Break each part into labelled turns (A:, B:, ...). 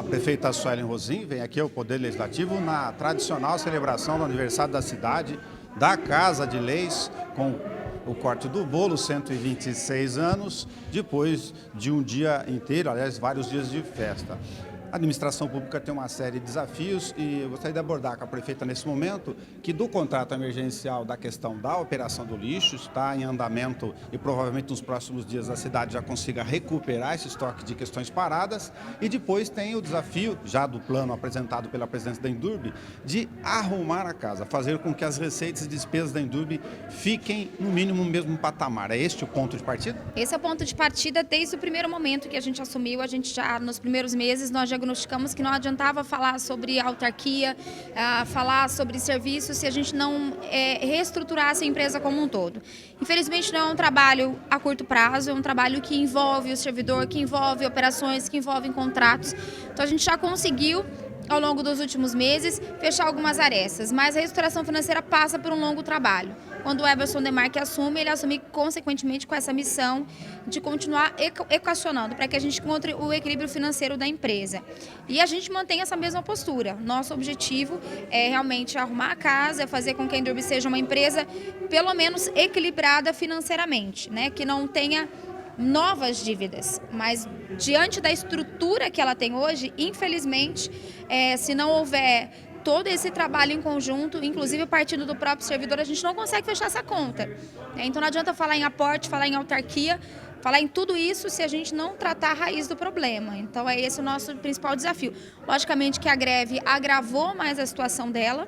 A: A prefeita Suelen Rosim vem aqui ao Poder Legislativo na tradicional celebração do aniversário da cidade, da Casa de Leis, com o corte do bolo, 126 anos, depois de um dia inteiro, aliás, vários dias de festa. A administração pública tem uma série de desafios e eu gostaria de abordar com a prefeita nesse momento que do contrato emergencial da questão da operação do lixo está em andamento e provavelmente nos próximos dias a cidade já consiga recuperar esse estoque de questões paradas e depois tem o desafio, já do plano apresentado pela presidência da Endurbe, de arrumar a casa, fazer com que as receitas e despesas da Endurbe fiquem no mínimo no mesmo patamar. É este o ponto de partida?
B: Esse é o ponto de partida desde o primeiro momento que a gente assumiu, nos primeiros meses, nós diagnosticamos que não adiantava falar sobre autarquia, falar sobre serviços se a gente não reestruturasse a empresa como um todo. Infelizmente não é um trabalho a curto prazo, é um trabalho que envolve o servidor, que envolve operações, que envolve contratos. Então a gente já conseguiu, ao longo dos últimos meses, fechar algumas arestas, mas a reestruturação financeira passa por um longo trabalho. Quando o Everson Demarque assume, ele assume consequentemente com essa missão de continuar equacionando para que a gente encontre o equilíbrio financeiro da empresa. E a gente mantém essa mesma postura. Nosso objetivo é realmente arrumar a casa, fazer com que a Endurbe seja uma empresa pelo menos equilibrada financeiramente, né? Que não tenha novas dívidas, mas diante da estrutura que ela tem hoje, infelizmente, se não houver todo esse trabalho em conjunto, inclusive partindo do próprio servidor, a gente não consegue fechar essa conta. Então não adianta falar em aporte, falar em autarquia, falar em tudo isso se a gente não tratar a raiz do problema. Então é esse o nosso principal desafio. Logicamente que a greve agravou mais a situação dela,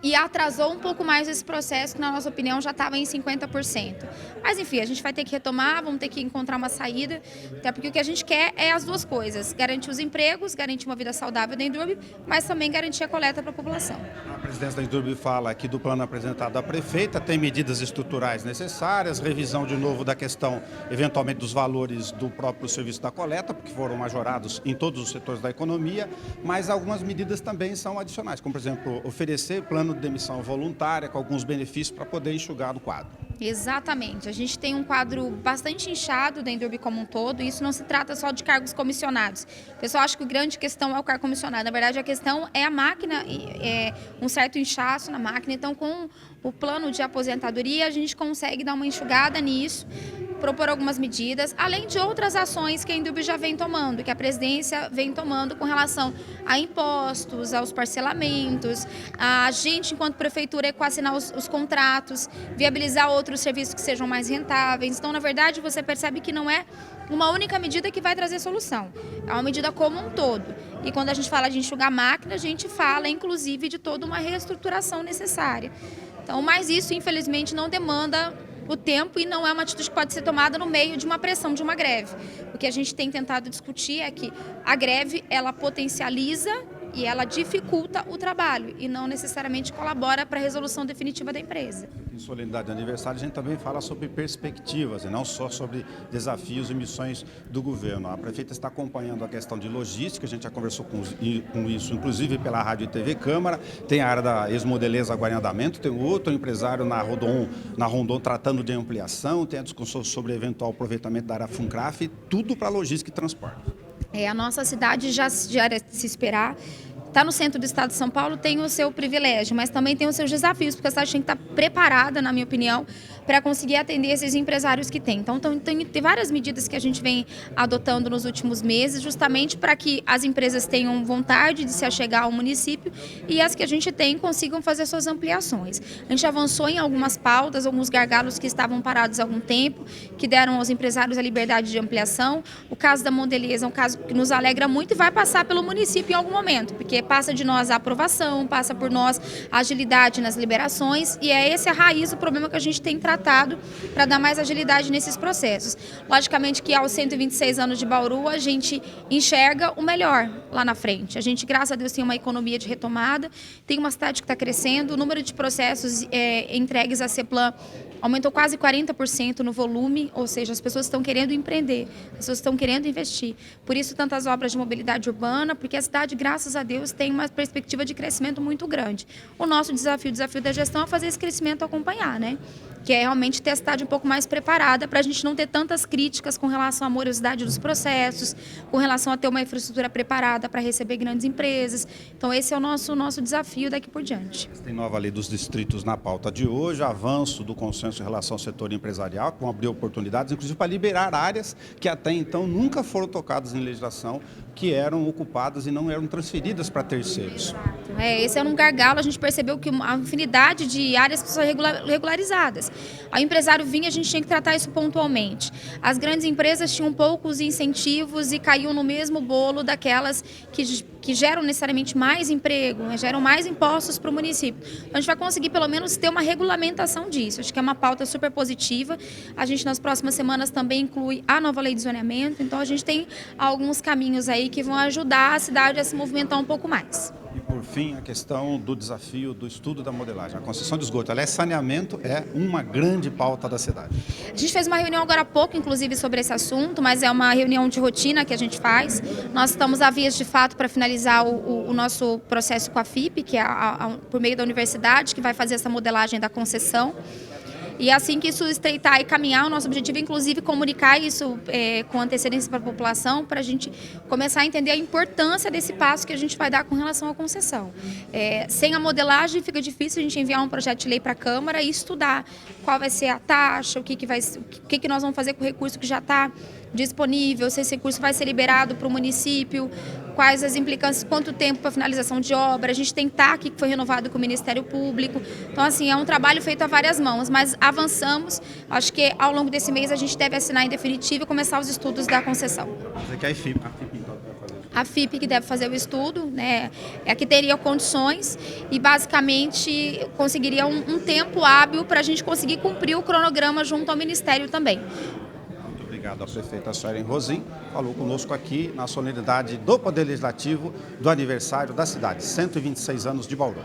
B: e atrasou um pouco mais esse processo, que na nossa opinião já estava em 50%. Mas enfim, a gente vai ter que retomar, vamos ter que encontrar uma saída, até porque o que a gente quer é as duas coisas, garantir os empregos, garantir uma vida saudável da Endurbe, mas também garantir a coleta para a população.
A: A presidência da Endurbe fala aqui do plano apresentado à prefeita, tem medidas estruturais necessárias, revisão de novo da questão, eventualmente, dos valores do próprio serviço da coleta, porque foram majorados em todos os setores da economia, mas algumas medidas também são adicionais, como, por exemplo, oferecer plano de demissão voluntária com alguns benefícios para poder enxugar o quadro.
B: Exatamente. A gente tem um quadro bastante inchado da Endurbe como um todo, e isso não se trata só de cargos comissionados. O pessoal acha que a grande questão é o cargo comissionado. Na verdade, a questão é a máquina, um certo inchaço na máquina. Então, com o plano de aposentadoria, a gente consegue dar uma enxugada nisso, propor algumas medidas, além de outras ações que a Endurbe já vem tomando, que a presidência vem tomando com relação a impostos, aos parcelamentos, a gente, enquanto prefeitura, equacionar os contratos, viabilizar outros serviços que sejam mais rentáveis. Então, na verdade, você percebe que não é uma única medida que vai trazer solução, é uma medida como um todo. E quando a gente fala de enxugar a máquina, a gente fala, inclusive, de toda uma reestruturação necessária. Então, mas isso, infelizmente, não demanda o tempo e não é uma atitude que pode ser tomada no meio de uma pressão, de uma greve. O que a gente tem tentado discutir é que a greve, ela potencializa e ela dificulta o trabalho e não necessariamente colabora para a resolução definitiva da empresa.
A: Em solenidade de aniversário, a gente também fala sobre perspectivas e não só sobre desafios e missões do governo. A prefeita está acompanhando a questão de logística, a gente já conversou com isso, inclusive pela Rádio e TV Câmara. Tem a área da ex-modeleza agora em andamento, tem outro empresário na Rondon tratando de ampliação, tem a discussão sobre eventual aproveitamento da área Funcraf, tudo para logística e transporte.
B: A nossa cidade já era de se esperar. Está no centro do estado de São Paulo, tem o seu privilégio, mas também tem os seus desafios, porque a cidade tem que estar preparada, na minha opinião, para conseguir atender esses empresários que tem. Então, tem várias medidas que a gente vem adotando nos últimos meses, justamente para que as empresas tenham vontade de se achegar ao município e as que a gente tem consigam fazer suas ampliações. A gente avançou em algumas pautas, alguns gargalos que estavam parados há algum tempo, que deram aos empresários a liberdade de ampliação. O caso da Mondelez é um caso que nos alegra muito e vai passar pelo município em algum momento, porque passa de nós a aprovação, passa por nós a agilidade nas liberações e é essa a raiz do problema que a gente tem tratado para dar mais agilidade nesses processos. Logicamente que aos 126 anos de Bauru a gente enxerga o melhor lá na frente. A gente, graças a Deus, tem uma economia de retomada, tem uma cidade que está crescendo, o número de processos entregues à CEPLAN aumentou quase 40% no volume, ou seja, as pessoas estão querendo empreender, as pessoas estão querendo investir. Por isso, tantas obras de mobilidade urbana, porque a cidade, graças a Deus, tem uma perspectiva de crescimento muito grande. O nosso desafio, o desafio da gestão é fazer esse crescimento acompanhar, né? que é realmente ter a cidade um pouco mais preparada para a gente não ter tantas críticas com relação à morosidade dos processos, com relação a ter uma infraestrutura preparada para receber grandes empresas. Então esse é o nosso desafio daqui por diante.
A: Tem nova lei dos distritos na pauta de hoje, avanço do consenso em relação ao setor empresarial, que vão abrir oportunidades, inclusive para liberar áreas que até então nunca foram tocadas em legislação, que eram ocupadas e não eram transferidas para terceiros.
B: Esse era um gargalo, a gente percebeu que a infinidade de áreas precisam ser regularizadas. Ao empresário vinha, a gente tinha que tratar isso pontualmente. As grandes empresas tinham poucos incentivos e caíam no mesmo bolo daquelas que geram necessariamente mais emprego, geram mais impostos para o município. Então, a gente vai conseguir pelo menos ter uma regulamentação disso. Acho que é uma pauta super positiva. A gente nas próximas semanas também inclui a nova lei de zoneamento. Então a gente tem alguns caminhos aí que vão ajudar a cidade a se movimentar um pouco mais.
A: E por fim, a questão do desafio do estudo da modelagem. A concessão de esgoto, aliás, saneamento é uma grande pauta da cidade.
B: A gente fez uma reunião agora há pouco, inclusive, sobre esse assunto, mas é uma reunião de rotina que a gente faz. Nós estamos a vias de fato para finalizar o nosso processo com a FIP, que é por meio da universidade, que vai fazer essa modelagem da concessão. E assim que isso estreitar e caminhar, o nosso objetivo é, inclusive, comunicar isso com antecedência para a população, para a gente começar a entender a importância desse passo que a gente vai dar com relação à concessão. Sem a modelagem, fica difícil a gente enviar um projeto de lei para a Câmara e estudar qual vai ser a taxa, o que nós vamos fazer com o recurso que já está disponível, se esse recurso vai ser liberado para o município, quais as implicâncias, quanto tempo para finalização de obra. A gente tem TAC, que foi renovado com o Ministério Público. Então, assim, é um trabalho feito a várias mãos, mas avançamos. Acho que ao longo desse mês a gente deve assinar em definitivo e começar os estudos da concessão.
A: Você quer a FIP, então, vai fazer isso?
B: A FIP que deve fazer o estudo, né, é a que teria condições e basicamente conseguiria um tempo hábil para a gente conseguir cumprir o cronograma junto ao Ministério também.
A: Obrigado à prefeita Suelen Rosim, falou conosco aqui na solenidade do Poder Legislativo do aniversário da cidade, 126 anos de Bauru.